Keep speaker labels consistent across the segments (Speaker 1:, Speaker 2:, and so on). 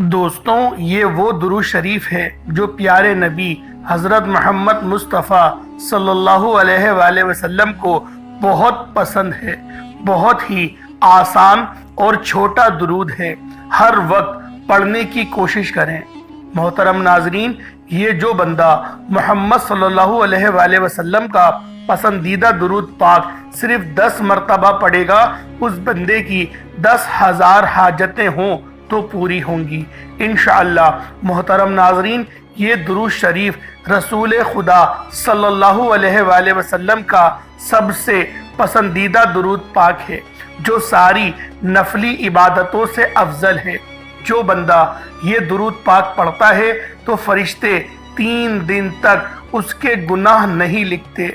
Speaker 1: دوستوں، یہ وہ درود شریف ہے جو پیارے نبی حضرت محمد مصطفیٰ صلی اللہ علیہ وآلہ وسلم کو بہت پسند ہے۔ بہت ہی آسان اور چھوٹا درود ہے، ہر وقت پڑھنے کی کوشش کریں۔ محترم ناظرین، یہ جو بندہ محمد صلی اللہ علیہ وآلہ وسلم کا پسندیدہ درود پاک صرف 10 مرتبہ پڑھے گا، اس بندے کی 10,000 حاجتیں ہوں تو پوری ہوں گی انشاءاللہ۔ محترم ناظرین، یہ درود شریف رسول خدا صلی اللہ علیہ وآلہ وسلم کا سب سے پسندیدہ درود پاک ہے، جو ساری نفلی عبادتوں سے افضل ہے۔ جو بندہ یہ درود پاک پڑھتا ہے تو فرشتے 3 دن تک اس کے گناہ نہیں لکھتے۔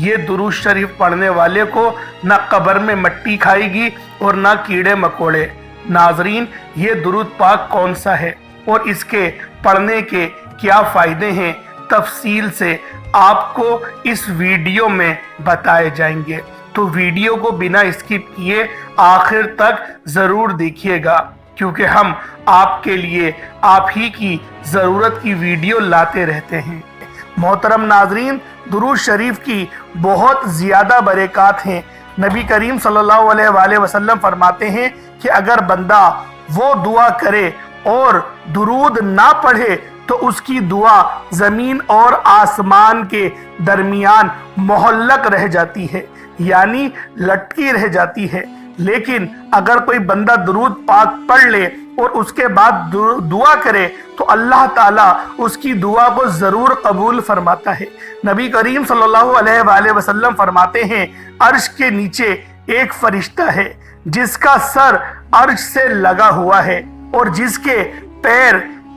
Speaker 1: یہ درود شریف پڑھنے والے کو نہ قبر میں مٹی کھائے گی اور نہ کیڑے مکوڑے۔ ناظرین، یہ درود پاک کون سا ہے اور اس کے پڑھنے کے کیا فائدے ہیں، تفصیل سے آپ کو اس ویڈیو میں بتائے جائیں گے، تو ویڈیو کو بنا اسکپ کیے آخر تک ضرور دیکھیے گا، کیونکہ ہم آپ کے لیے آپ ہی کی ضرورت کی ویڈیو لاتے رہتے ہیں۔ محترم ناظرین، درود شریف کی بہت زیادہ برکات ہیں۔ نبی کریم صلی اللہ علیہ وآلہ وسلم فرماتے ہیں کہ اگر بندہ وہ دعا کرے اور درود نہ پڑھے تو اس کی دعا زمین اور آسمان کے درمیان معلق رہ جاتی ہے، یعنی لٹکی رہ جاتی ہے۔ لیکن اگر کوئی بندہ درود پاک پڑھ لے اور اس کے بعد دعا کرے تو اللہ تعالیٰ اس کی دعا کو ضرور قبول فرماتا ہے۔ نبی کریم صلی اللہ علیہ وآلہ وسلم فرماتے ہیں، عرش کے نیچے ایک فرشتہ ہے جس کا سر عرش سے لگا ہوا ہے اور جس کے پیر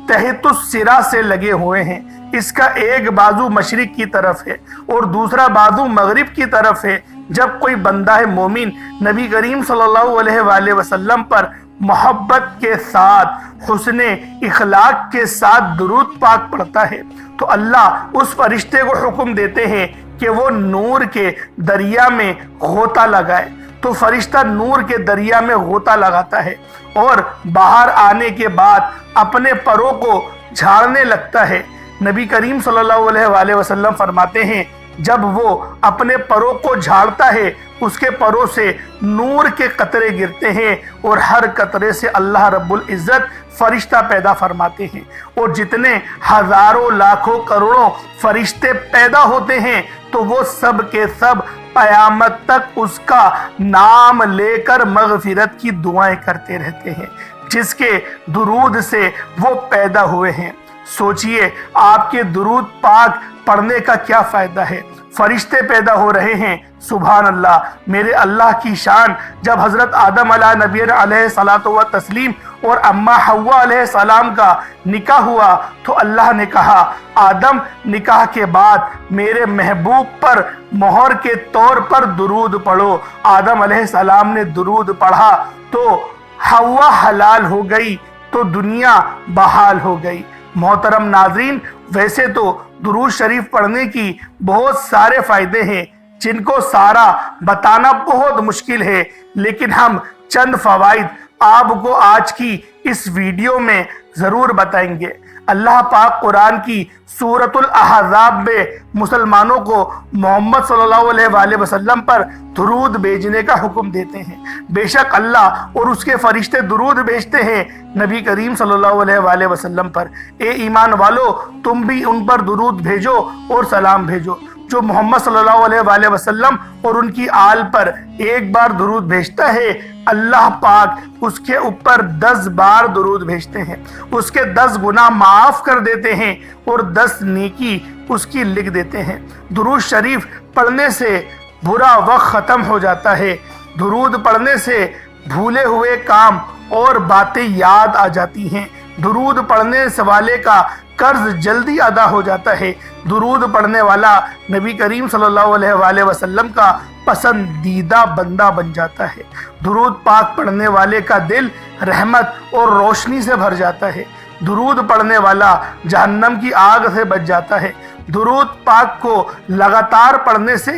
Speaker 1: تحت الصراع سے لگے ہوئے ہیں۔ اس کا ایک بازو مشرق کی طرف ہے اور دوسرا بازو مغرب کی طرف ہے۔ جب کوئی بندہ مومن نبی کریم صلی اللہ علیہ وآلہ وسلم پر محبت کے ساتھ، حسن اخلاق کے ساتھ درود پاک پڑھتا ہے تو اللہ اس فرشتے کو حکم دیتے ہیں کہ وہ نور کے دریا میں غوطہ لگائے۔ تو فرشتہ نور کے دریا میں غوطہ لگاتا ہے اور باہر آنے کے بعد اپنے پروں کو جھاڑنے لگتا ہے۔ نبی کریم صلی اللہ علیہ وآلہ وسلم فرماتے ہیں، جب وہ اپنے پروں کو جھاڑتا ہے اس کے پروں سے نور کے قطرے گرتے ہیں اور ہر قطرے سے اللہ رب العزت فرشتہ پیدا فرماتے ہیں، اور جتنے ہزاروں لاکھوں کروڑوں فرشتے پیدا ہوتے ہیں تو وہ سب کے سب قیامت تک اس کا نام لے کر مغفرت کی دعائیں کرتے رہتے ہیں، جس کے درود سے وہ پیدا ہوئے ہیں۔ سوچئے آپ کے درود پاک پڑھنے کا کیا فائدہ ہے۔ فرشتے پیدا ہو رہے ہیں، سبحان اللہ، میرے اللہ کی شان۔ جب حضرت آدم علیہ نبی علیہ الصلوۃ والتسلیم اور اما حوا علیہ السلام کا نکاح ہوا تو اللہ نے کہا، آدم نکاح کے بعد میرے محبوب پر مہر کے طور پر درود پڑھو۔ آدم علیہ السلام نے درود پڑھا تو حوا حلال ہو گئی تو دنیا بحال ہو گئی۔ محترم ناظرین، ویسے تو درود شریف پڑھنے کی بہت سارے فائدے ہیں جن کو سارا بتانا بہت مشکل ہے، لیکن ہم چند فوائد آپ کو آج کی اس ویڈیو میں ضرور بتائیں گے۔ اللہ پاک قرآن کی سورۃ الاحزاب میں مسلمانوں کو محمد صلی اللہ علیہ وآلہ وسلم پر درود بھیجنے کا حکم دیتے ہیں۔ بے شک اللہ اور اس کے فرشتے درود بھیجتے ہیں نبی کریم صلی اللہ علیہ وآلہ وسلم پر۔ اے ایمان والو، تم بھی ان پر درود بھیجو اور سلام بھیجو۔ جو محمد صلی اللہ علیہ وآلہ وسلم اور ان کی آل پر ایک بار درود بھیجتا ہے، اللہ پاک اس کے اوپر 10 بار درود بھیجتے ہیں، اس کے 10 گناہ معاف کر دیتے ہیں اور 10 نیکی اس کی لکھ دیتے ہیں۔ درود شریف پڑھنے سے برا وقت ختم ہو جاتا ہے۔ درود پڑھنے سے بھولے ہوئے کام اور باتیں یاد آ جاتی ہیں۔ درود پڑھنے والے کا قرض جلدی ادا ہو جاتا ہے۔ درود پڑھنے والا نبی کریم صلی اللہ علیہ وآلہ وسلم کا پسندیدہ بندہ بن جاتا ہے۔ درود پاک پڑھنے والے کا دل رحمت اور روشنی سے بھر جاتا ہے۔ درود پڑھنے والا جہنم کی آگ سے بچ جاتا ہے۔ درود پاک کو لگاتار پڑھنے سے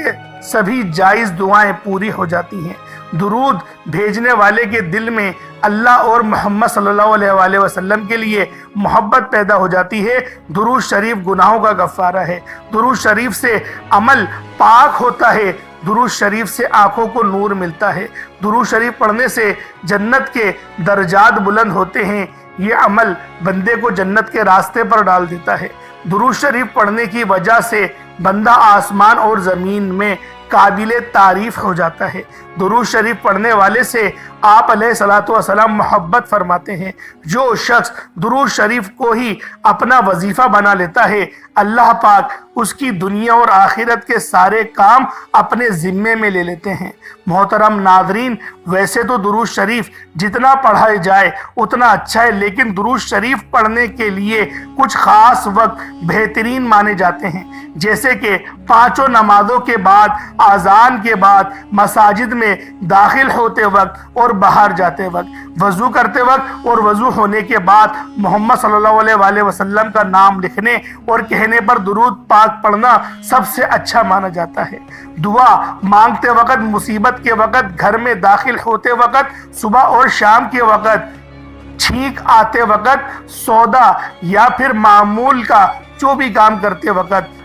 Speaker 1: سبھی جائز دعائیں پوری ہو جاتی ہیں۔ درود بھیجنے والے کے دل میں اللہ اور محمد صلی اللہ علیہ وآلہ وسلم کے لیے محبت پیدا ہو جاتی ہے۔ درود شریف گناہوں کا غفارہ ہے، درود شریف سے عمل پاک ہوتا ہے، درود شریف سے آنکھوں کو نور ملتا ہے، درود شریف پڑھنے سے جنت کے درجات بلند ہوتے ہیں۔ یہ عمل بندے کو جنت کے راستے پر ڈال دیتا ہے۔ درود شریف پڑھنے کی وجہ سے بندہ آسمان اور زمین میں قابل تعریف ہو جاتا ہے۔ درود شریف پڑھنے والے سے آپ علیہ الصلوۃ والسلام محبت فرماتے ہیں۔ جو شخص درود شریف کو ہی اپنا وظیفہ بنا لیتا ہے، اللہ پاک اس کی دنیا اور آخرت کے سارے کام اپنے ذمے میں لے لیتے ہیں۔ محترم ناظرین، ویسے تو درود شریف جتنا پڑھا جائے اتنا اچھا ہے، لیکن درود شریف پڑھنے کے لیے کچھ خاص وقت بہترین مانے جاتے ہیں، جیسے کہ پانچوں نمازوں کے بعد، اذان کے بعد، مساجد میں داخل ہوتے وقت اور باہر جاتے وقت، وضو کرتے وقت اور وضو ہونے کے بعد محمد صلی اللہ علیہ وآلہ وسلم کا نام لکھنے اور کہنے پر درود پاک پڑھنا سب سے اچھا مانا جاتا ہے۔ دعا مانگتے وقت، مصیبت کے وقت، گھر میں داخل ہوتے وقت، صبح اور شام کے وقت، چھینک آتے وقت، سودا یا پھر معمول کا جو بھی کام کرتے وقت۔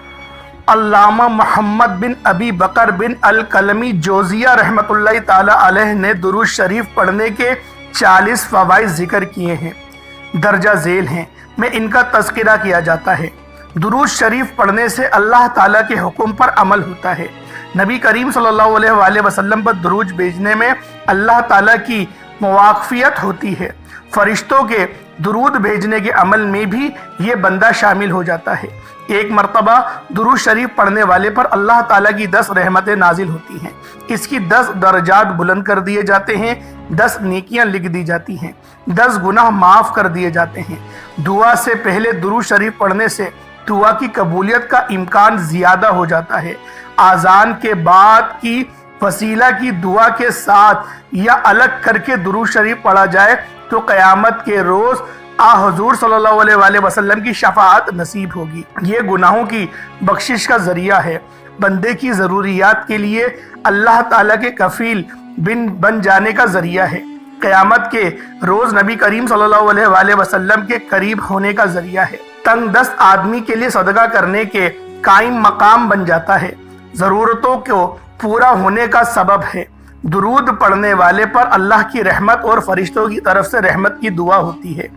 Speaker 1: علامہ محمد بن ابی بکر بن الکلمی جوزیہ رحمۃ اللہ تعالی علیہ نے درود شریف پڑھنے کے 40 فوائد ذکر کیے ہیں، درجہ ذیل ہیں، میں ان کا تذکرہ کیا جاتا ہے۔ درود شریف پڑھنے سے اللہ تعالیٰ کے حکم پر عمل ہوتا ہے۔ نبی کریم صلی اللہ علیہ وآلہ وسلم پر درود بھیجنے میں اللہ تعالیٰ کی مواقفیت ہوتی ہے۔ فرشتوں کے درود بھیجنے کے عمل میں بھی یہ بندہ شامل ہو جاتا ہے۔ ایک مرتبہ درود شریف پڑھنے والے پر اللہ تعالیٰ کی 10 رحمتیں نازل ہوتی ہیں، اس کی 10 درجات بلند کر دیے جاتے ہیں، 10 نیکیاں لکھ دی جاتی ہیں، 10 گناہ معاف کر دیے جاتے ہیں۔ دعا سے پہلے درود شریف پڑھنے سے دعا کی قبولیت کا امکان زیادہ ہو جاتا ہے۔ اذان کے بعد کی وسیلہ کی دعا کے ساتھ یا الگ کر کے درود شریف پڑھا جائے تو قیامت کے روز حضور صلی اللہ علیہ وآلہ وسلم کی شفاعت نصیب ہوگی۔ یہ گناہوں کی بخشش کا ذریعہ ہے، بندے کی ضروریات کے لیے اللہ تعالیٰ کے کفیل بن جانے کا ذریعہ ہے، قیامت کے روز نبی کریم صلی اللہ علیہ وآلہ وسلم کے قریب ہونے کا ذریعہ ہے، تنگ دست آدمی کے لیے صدقہ کرنے کے قائم مقام بن جاتا ہے، ضرورتوں کو پورا ہونے کا سبب ہے۔ درود پڑھنے والے پر اللہ کی رحمت اور فرشتوں کی طرف سے رحمت کی دعا ہوتی ہے۔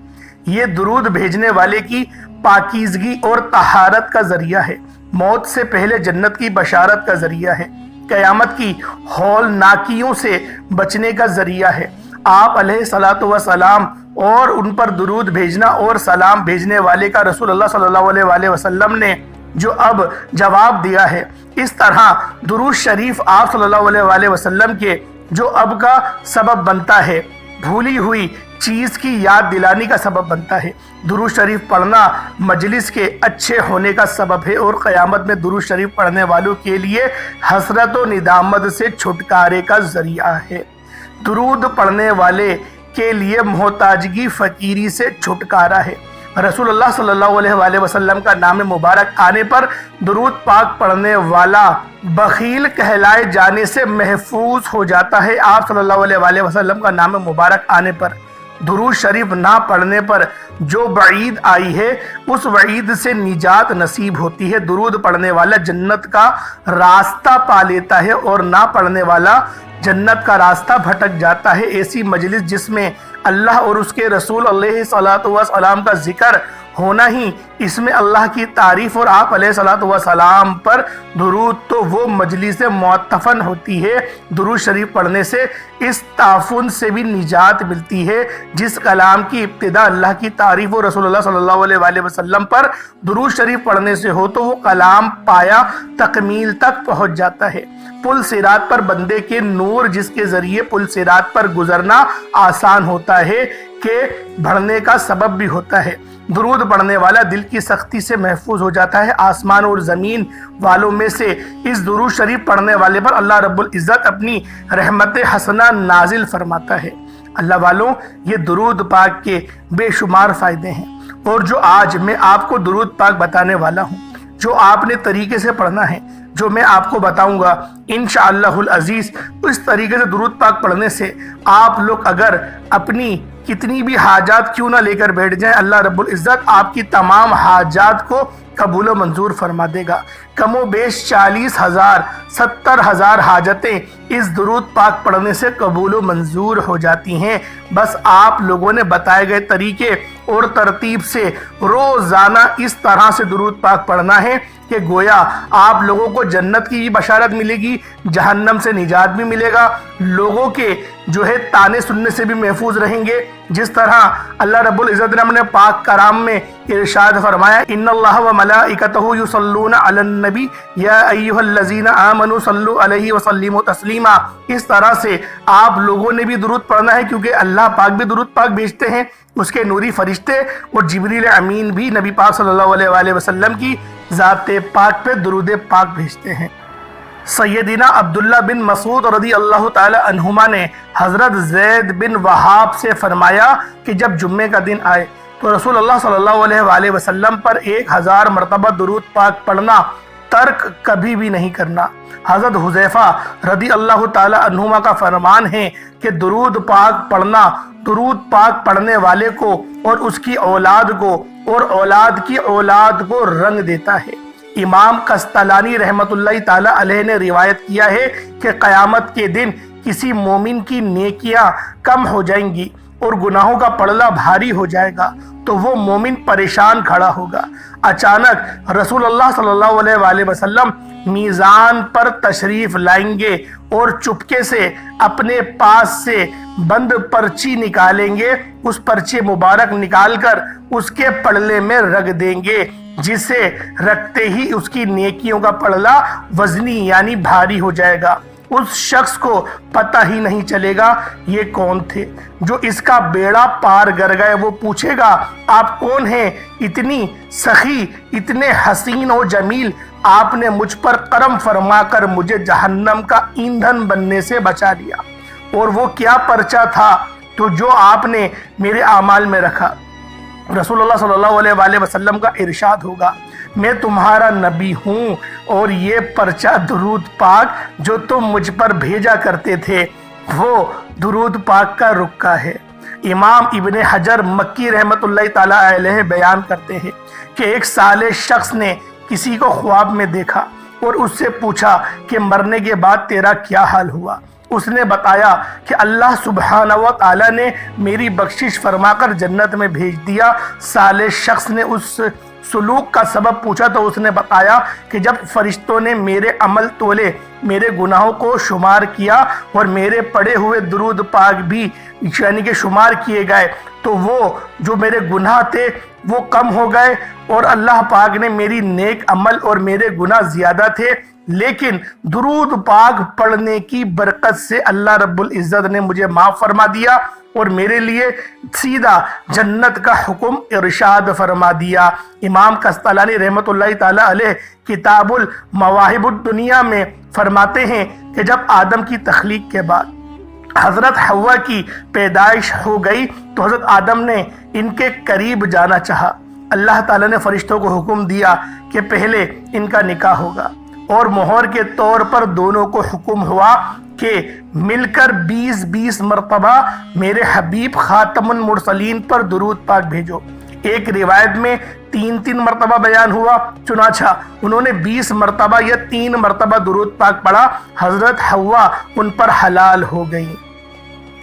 Speaker 1: یہ درود بھیجنے والے کی پاکیزگی اور طہارت کا ذریعہ ہے، موت سے پہلے جنت کی بشارت کا ذریعہ ہے، قیامت کی ہولناکیوں سے بچنے کا ذریعہ ہے۔ آپ علیہ الصلوۃ والسلام اور ان پر درود بھیجنا اور سلام بھیجنے والے کا رسول اللہ صلی اللہ علیہ وآلہ وسلم نے جو اب جواب دیا ہے، اس طرح درود شریف آپ صلی اللہ علیہ وآلہ وسلم کے جو اب کا سبب بنتا ہے، بھولی ہوئی چیز کی یاد دلانے کا سبب بنتا ہے۔ درود شریف پڑھنا مجلس کے اچھے ہونے کا سبب ہے اور قیامت میں درود شریف پڑھنے والوں کے لیے حسرت و ندامت سے چھٹکارے کا ذریعہ ہے۔ درود پڑھنے والے کے لیے محتاجگی فقیری سے چھٹکارا ہے۔ رسول اللہ صلی اللہ علیہ وآلہ وسلم کا نام مبارک آنے پر درود پاک پڑھنے والا بخیل کہلائے جانے سے محفوظ ہو جاتا ہے۔ آپ صلی اللہ علیہ وآلہ وسلم کا نام مبارک آنے پر درود شریف نہ پڑھنے پر جو وعید آئی ہے، اس وعید سے نجات نصیب ہوتی ہے۔ درود پڑھنے والا جنت کا راستہ پا لیتا ہے اور نہ پڑھنے والا جنت کا راستہ بھٹک جاتا ہے۔ ایسی مجلس جس میں اللہ اور اس کے رسول علیہ الصلوۃ والسلام کا ذکر ہونا ہی اس میں اللہ کی تعریف اور آپ علیہ الصلوۃ والسلام پر درود، تو وہ مجلس معتفن ہوتی ہے۔ درود شریف پڑھنے سے اس تعفن سے بھی نجات ملتی ہے جس کلام کی ابتدا اللہ کی تعریف اور رسول اللہ صلی اللہ علیہ وآلہ وسلم پر درود شریف پڑھنے سے ہو تو وہ کلام پایا تکمیل تک پہنچ جاتا ہے۔ پل صراط پر بندے کے نور جس کے ذریعے پل صراط پر گزرنا آسان ہوتا ہے کہ بڑھنے کا سبب بھی ہوتا ہے۔ درود پڑھنے والا دل کی سختی سے محفوظ ہو جاتا ہے۔ آسمان اور زمین والوں میں سے اس درود شریف پڑھنے والے پر اللہ رب العزت اپنی رحمت حسنہ نازل فرماتا ہے۔ اللہ والوں، یہ درود پاک کے بے شمار فائدے ہیں اور جو آج میں آپ کو درود پاک بتانے والا ہوں، جو آپ نے طریقے سے پڑھنا ہے، جو میں آپ کو بتاؤں گا انشاءاللہ العزیز، اس طریقے سے درود پاک پڑھنے سے آپ لوگ اگر اپنی کتنی بھی حاجات کیوں نہ لے کر بیٹھ جائیں، اللہ رب العزت آپ کی تمام حاجات کو قبول و منظور فرما دے گا۔ کم و بیش 40,000 70,000 حاجتیں اس درود پاک پڑھنے سے قبول و منظور ہو جاتی ہیں۔ بس آپ لوگوں نے بتائے گئے طریقے اور ترتیب سے روزانہ اس طرح سے درود پاک پڑھنا ہے کہ گویا آپ لوگوں کو جنت کی بھی بشارت ملے گی، جہنم سے نجات بھی ملے گا، لوگوں کے تانے سننے سے بھی محفوظ رہیں گے۔ جس طرح اللہ رب العزت نے اپنے پاک کلام میں ارشاد فرمایا، ان اللہ و ملائکتہ یصلون علی النبی یا ایھا الذین آمنوا صلوا علیہ وسلموا تسلیما۔ اس طرح سے آپ لوگوں نے بھی درود پڑھنا ہے، کیونکہ اللہ پاک بھی درود پاک بھیجتے ہیں، اس کے نوری فرشتے اور جبریل امین بھی نبی پاک صلی اللہ علیہ وآلہ وسلم کی ذات پاک پہ درود پاک بھیجتے ہیں۔ سیدنا عبداللہ بن مسعود رضی اللہ تعالی عنہما نے حضرت زید بن وہاب سے فرمایا کہ جب جمعے کا دن آئے تو رسول اللہ صلی اللہ علیہ وآلہ وسلم پر 1000 مرتبہ درود پاک پڑھنا ترک کبھی بھی نہیں کرنا۔ حضرت حذیفہ رضی اللہ تعالی عنہما کا فرمان ہے کہ درود پاک پڑھنا درود پاک پڑھنے والے کو اور اس کی اولاد کو اور اولاد کی اولاد کو رنگ دیتا ہے۔ امام قسطلانی رحمت اللہ تعالی علیہ نے روایت کیا ہے کہ قیامت کے دن کسی مومن کی نیکیاں کم ہو جائیں گی اور گناہوں کا پلڑا بھاری ہو جائے گا تو وہ مومن پریشان کھڑا ہوگا۔ اچانک رسول اللہ صلی اللہ علیہ وآلہ وسلم میزان پر تشریف لائیں گے اور چپکے سے اپنے پاس سے بند پرچی نکالیں گے، اس پرچی مبارک نکال کر اس کے پلڑے میں رکھ دیں گے، جسے رکھتے ہی اس کی نیکیوں کا پلڑا وزنی یعنی بھاری ہو جائے گا۔ اس شخص کو پتہ ہی نہیں چلے گا یہ کون تھے، جو اس کا بیڑا پار گر گئے۔ وہ پوچھے گا آپ کون ہیں؟ اتنی سخی، اتنے حسین و جمیل، آپ نے مجھ پر کرم فرما کر مجھے جہنم کا ایندھن بننے سے بچا لیا۔ اور وہ کیا پرچہ تھا تو جو آپ نے میرے اعمال میں رکھا؟ رسول اللہ صلی اللہ علیہ وآلہ وسلم کا ارشاد ہوگا، میں تمہارا نبی ہوں اور یہ پرچہ درود پاک جو تم مجھ پر بھیجا کرتے تھے وہ درود پاک کا رکا ہے۔ امام ابن حجر مکی رحمت اللہ تعالی علیہ بیان کرتے ہیں کہ ایک صالح شخص نے کسی کو خواب میں دیکھا اور اس سے پوچھا کہ مرنے کے بعد تیرا کیا حال ہوا؟ اس نے بتایا کہ اللہ سبحانہ و تعالی نے میری بخشش فرما کر جنت میں بھیج دیا۔ صالح شخص نے اس سلوک کا سبب پوچھا تو اس نے بتایا کہ جب فرشتوں نے میرے عمل تولے، میرے گناہوں کو شمار کیا اور میرے پڑھے ہوئے درود پاک بھی یعنی کہ شمار کیے گئے تو وہ جو میرے گناہ تھے وہ کم ہو گئے اور اللہ پاک نے میری نیک عمل اور میرے گناہ زیادہ تھے، لیکن درود پاک پڑھنے کی برکت سے اللہ رب العزت نے مجھے معاف فرما دیا اور میرے لیے سیدھا جنت کا حکم ارشاد فرما دیا۔ امام قسطلانی رحمت اللہ تعالی علیہ کتاب المواہب الدنیا میں فرماتے ہیں کہ جب آدم کی تخلیق کے بعد حضرت حوا کی پیدائش ہو گئی تو حضرت آدم نے ان کے قریب جانا چاہا۔ اللہ تعالیٰ نے فرشتوں کو حکم دیا کہ پہلے ان کا نکاح ہوگا اور مہر کے طور پر دونوں کو حکم ہوا کہ مل کر 20 مرتبہ میرے حبیب خاتم المرسلین پر درود پاک بھیجو۔ ایک روایت میں 3 مرتبہ بیان ہوا، چنانچہ انہوں نے 20 مرتبہ یا 3 مرتبہ درود پاک پڑھا، حضرت حوا ان پر حلال ہو گئی۔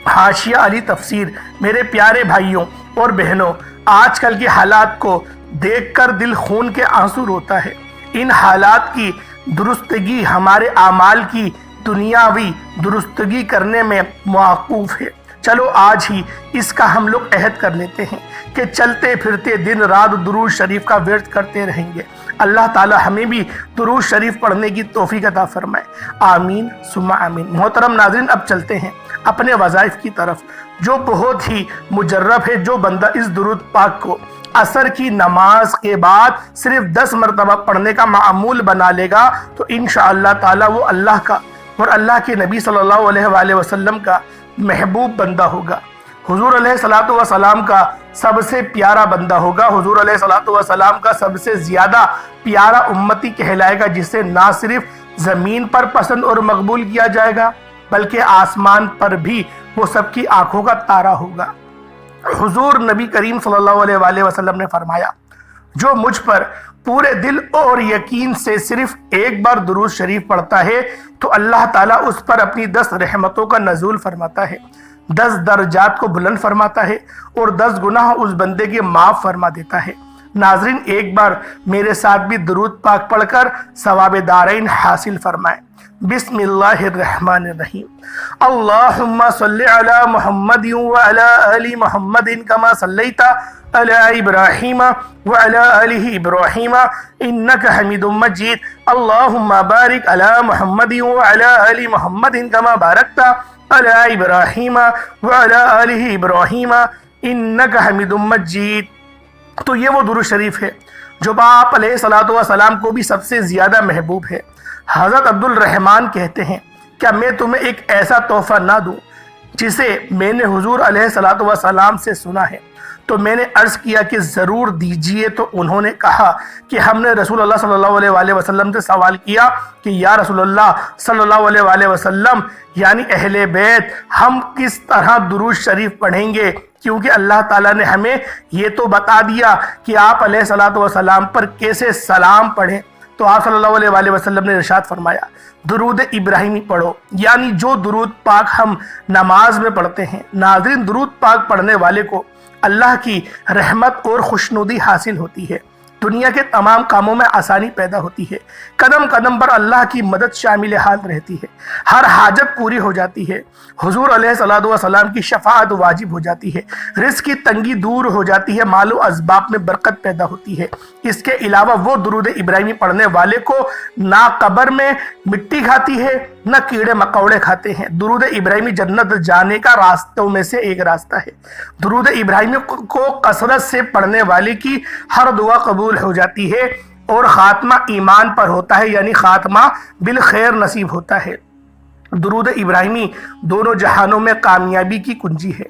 Speaker 1: حاشیہ علی تفسیر۔ میرے پیارے بھائیوں اور بہنوں، آج کل کے حالات کو دیکھ کر دل خون کے آنسو روتا ہے۔ ان حالات کی درستگی ہمارے اعمال کی دنیاوی درستگی کرنے میں موقوف ہے۔ چلو آج ہی اس کا ہم لوگ عہد کر لیتے ہیں کہ چلتے پھرتے دن رات درود شریف کا ورد کرتے رہیں گے۔ اللہ تعالی ہمیں بھی درود شریف پڑھنے کی توفیق عطا فرمائے، آمین ثم آمین۔ محترم ناظرین، اب چلتے ہیں اپنے وظائف کی طرف، جو بہت ہی مجرب ہے۔ جو بندہ اس درود پاک کو عصر کی نماز کے بعد صرف 10 مرتبہ پڑھنے کا معمول بنا لے گا تو انشاءاللہ تعالی وہ اللہ کا اور اللہ کے نبی صلی اللہ علیہ وآلہ وسلم کا محبوب بندہ ہوگا۔ حضور علیہ الصلوۃ والسلام کا سب سے پیارا بندہ ہوگا، حضور علیہ الصلوۃ والسلام کا سب سے زیادہ پیارا امتی کہلائے گا، جسے نہ صرف زمین پر پسند اور مقبول کیا جائے گا بلکہ آسمان پر بھی وہ سب کی آنکھوں کا تارا ہوگا۔ حضور نبی کریم صلی اللہ علیہ وآلہ وسلم نے فرمایا، جو مجھ پر پورے دل اور یقین سے صرف ایک بار درود شریف پڑھتا ہے تو اللہ تعالیٰ اس پر اپنی 10 رحمتوں کا نزول فرماتا ہے، 10 درجات کو بلند فرماتا ہے اور 10 گناہ اس بندے کے معاف فرما دیتا ہے۔ ناظرین، ایک بار میرے ساتھ بھی درود پاک پڑھ کر ثواب دارین حاصل فرمائیں۔ بسم اللہ الرحمن الرحیم۔ اللہم صلی علی محمد وعلی آل محمد کما صلیت علی ابراہیم وعلی آل ابراہیم انک حمید مجید۔ اللہم بارک علی محمد وعلی آل محمد کما بارکت علی ابراہیم وعلی آل ابراہیم انک حمید مجید۔ تو یہ وہ درود شریف ہے جو آپ علیہ الصلوۃ والسلام کو بھی سب سے زیادہ محبوب ہے۔ حضرت عبد الرحمن کہتے ہیں، کیا میں تمہیں ایک ایسا تحفہ نہ دوں جسے میں نے حضور علیہ الصلوۃ والسلام سے سنا ہے؟ تو میں نے عرض کیا کہ ضرور دیجئے۔ تو انہوں نے کہا کہ ہم نے رسول اللہ صلی اللہ علیہ وآلہ وسلم سے سوال کیا کہ یا رسول اللہ صلی اللہ علیہ وآلہ وسلم، یعنی اہل بیت، ہم کس طرح درود شریف پڑھیں گے؟ کیونکہ اللہ تعالیٰ نے ہمیں یہ تو بتا دیا کہ آپ علیہ الصلوۃ والسلام پر کیسے سلام پڑھیں۔ تو آپ صلی اللہ علیہ وآلہ وسلم نے ارشاد فرمایا، درود ابراہیمی پڑھو، یعنی جو درود پاک ہم نماز میں پڑھتے ہیں۔ ناظرین، درود پاک پڑھنے والے کو اللہ کی رحمت اور خوشنودی حاصل ہوتی ہے، دنیا کے تمام کاموں میں آسانی پیدا ہوتی ہے، قدم قدم پر اللہ کی مدد شامل حال رہتی ہے، ہر حاجت پوری ہو جاتی ہے، حضور علیہ الصلوۃ والسلام کی شفاعت واجب ہو جاتی ہے، رزق کی تنگی دور ہو جاتی ہے، مال و اسباب میں برکت پیدا ہوتی ہے۔ اس کے علاوہ وہ درود ابراہیمی پڑھنے والے کو نہ قبر میں مٹی کھاتی ہے نہ کیڑے مکوڑے کھاتے ہیں۔ درود ابراہیمی جنت جانے کا راستوں میں سے ایک راستہ ہے۔ درود ابراہیمی کو کثرت سے پڑھنے والے کی ہر دعا قبول ہو جاتی ہے اور خاتمہ ایمان پر ہوتا ہے، یعنی خاتمہ بالخیر نصیب ہوتا ہے۔ درود ابراہیمی دونوں جہانوں میں کامیابی کی کنجی ہے۔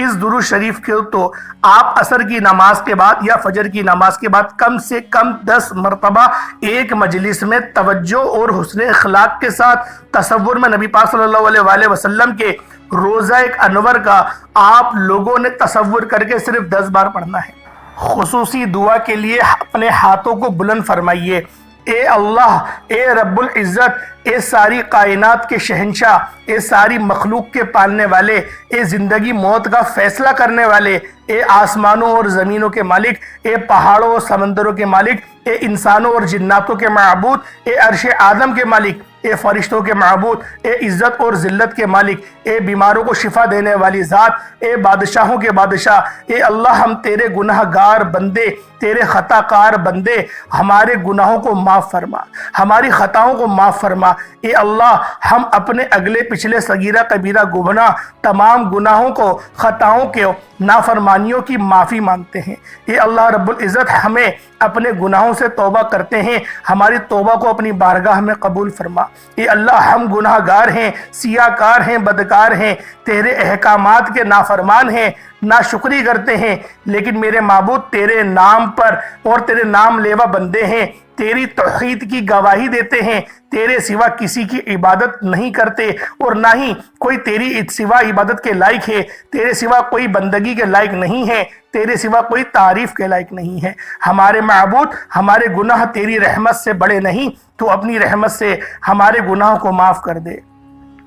Speaker 1: اس درود شریف کے تو آپ عصر کی نماز کے بعد یا فجر کی نماز کے بعد کم سے کم 10 مرتبہ ایک مجلس میں توجہ اور حسن اخلاق کے ساتھ تصور میں نبی پاک صلی اللہ علیہ وآلہ وسلم کے روضہ انور کا آپ لوگوں نے تصور کر کے صرف 10 بار پڑھنا ہے۔ خصوصی دعا کے لیے اپنے ہاتھوں کو بلند فرمائیے۔ اے اللہ، اے رب العزت، اے ساری کائنات کے شہنشاہ، اے ساری مخلوق کے پالنے والے، اے زندگی موت کا فیصلہ کرنے والے، اے آسمانوں اور زمینوں کے مالک، اے پہاڑوں اور سمندروں کے مالک، اے انسانوں اور جناتوں کے معبود، اے عرش آدم کے مالک، اے فرشتوں کے معبود، اے عزت اور ذلت کے مالک، اے بیماروں کو شفا دینے والی ذات، اے بادشاہوں کے بادشاہ، اے اللہ، ہم تیرے گناہ گار بندے، تیرے خطا کار بندے، ہمارے گناہوں کو معاف فرما، ہماری خطاؤں کو معاف فرما۔ اے اللہ، ہم اپنے اگلے پچھلے صغیرہ کبیرہ گناہ، تمام گناہوں کو، خطاؤں کے، نافرمانیوں کی معافی مانگتے ہیں۔ اے اللہ رب العزت، ہمیں اپنے گناہوں سے توبہ کرتے ہیں، ہماری توبہ کو اپنی بارگاہ میں قبول فرما۔ اے اللہ، ہم گناہ گار ہیں، سیاہ کار ہیں، بدکار ہیں، تیرے احکامات کے نافرمان ہیں، ناشکری کرتے ہیں، لیکن میرے معبود تیرے نام پر اور تیرے نام لیوا بندے ہیں، تیری توحید کی گواہی دیتے ہیں، تیرے سوا کسی کی عبادت نہیں کرتے اور نہ ہی کوئی تیری سوا عبادت کے لائق ہے، تیرے سوا کوئی بندگی کے لائق نہیں ہے، تیرے سوا کوئی تعریف کے لائق نہیں ہے۔ ہمارے معبود، ہمارے گناہ تیری رحمت سے بڑے نہیں، تو اپنی رحمت سے ہمارے گناہوں کو معاف کر دے۔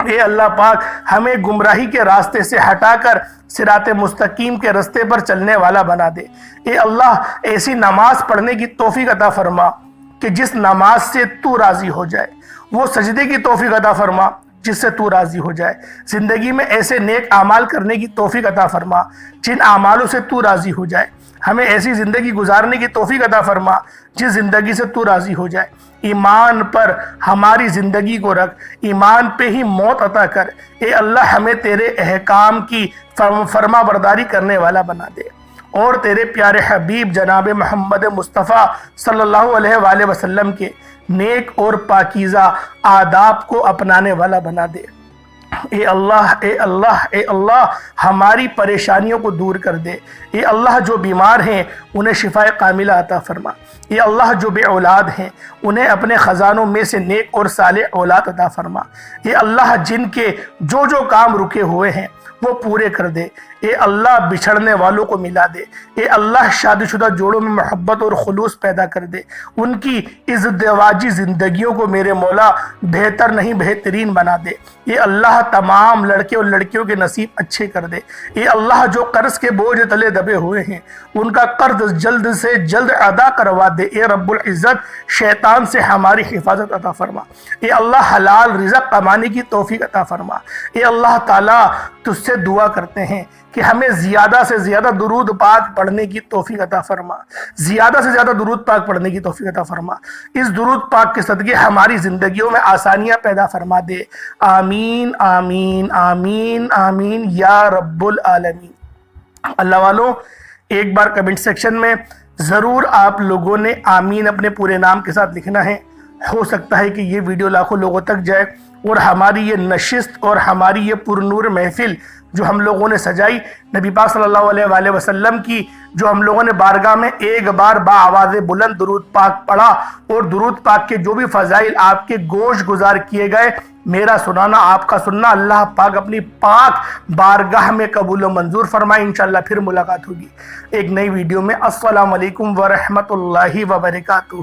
Speaker 1: اے اللہ پاک، ہمیں گمراہی کے راستے سے ہٹا کر صراط مستقیم کے راستے پر چلنے والا بنا دے۔ اے اللہ، ایسی نماز پڑھنے کی توفیق عطا فرما کہ جس نماز سے تو راضی ہو جائے، وہ سجدے کی توفیق عطا فرما جس سے تو راضی ہو جائے۔ زندگی میں ایسے نیک اعمال کرنے کی توفیق عطا فرما جن اعمالوں سے تو راضی ہو جائے۔ ہمیں ایسی زندگی گزارنے کی توفیق عطا فرما جس زندگی سے تو راضی ہو جائے۔ ایمان پر ہماری زندگی کو رکھ، ایمان پہ ہی موت عطا کر۔ اے اللہ، ہمیں تیرے احکام کی فرما برداری کرنے والا بنا دے اور تیرے پیارے حبیب جناب محمد مصطفیٰ صلی اللہ علیہ وآلہ وسلم کے نیک اور پاکیزہ آداب کو اپنانے والا بنا دے۔ اے اللہ اے اللہ اے اللہ ہماری پریشانیوں کو دور کر دے۔ اے اللہ جو بیمار ہیں انہیں شفائے کاملہ عطا فرما۔ اے اللہ جو بے اولاد ہیں انہیں اپنے خزانوں میں سے نیک اور صالح اولاد عطا فرما۔ اے اللہ جن کے جو کام رکے ہوئے ہیں وہ پورے کر دے۔ اے اللہ بچھڑنے والوں کو ملا دے۔ اے اللہ شادی شدہ جوڑوں میں محبت اور خلوص پیدا کر دے۔ ان کی ازدواجی زندگیوں کو میرے مولا بہتر نہیں بہترین بنا دے۔ اے اللہ تمام لڑکے اور لڑکیوں کے نصیب اچھے کر دے۔ اے اللہ جو قرض کے بوجھ تلے دبے ہوئے ہیں ان کا قرض جلد سے جلد ادا کروا دے۔ اے رب العزت شیطان سے ہماری حفاظت عطا فرما۔ اے اللہ حلال رزق کمانے کی توفیق عطا فرما۔ اے اللہ تعالیٰ تجھ سے دعا کرتے ہیں کہ ہمیں زیادہ سے زیادہ درود پاک پڑھنے کی توفیق عطا فرما۔ زیادہ سے زیادہ درود پاک پڑھنے کی توفیق عطا فرما۔ اس درود پاک کے صدقے ہماری زندگیوں میں آسانیاں پیدا فرما دے۔ آمین آمین آمین آمین یا رب العالمین۔ اللہ والوں ایک بار کمنٹ سیکشن میں ضرور آپ لوگوں نے آمین اپنے پورے نام کے ساتھ لکھنا ہے۔ ہو سکتا ہے کہ یہ ویڈیو لاکھوں لوگوں تک جائے اور ہماری یہ نشست اور ہماری یہ پرنور محفل جو ہم لوگوں نے سجائی نبی پاک صلی اللہ علیہ وآلہ وسلم کی، جو ہم لوگوں نے بارگاہ میں ایک بار با آواز بلند درود پاک پڑھا اور درود پاک کے جو بھی فضائل آپ کے گوش گزار کیے گئے، میرا سنانا آپ کا سننا اللہ پاک اپنی پاک بارگاہ میں قبول و منظور فرمائے۔ انشاءاللہ پھر ملاقات ہوگی ایک نئی ویڈیو میں۔ السلام علیکم ورحمۃ اللہ وبرکاتہ۔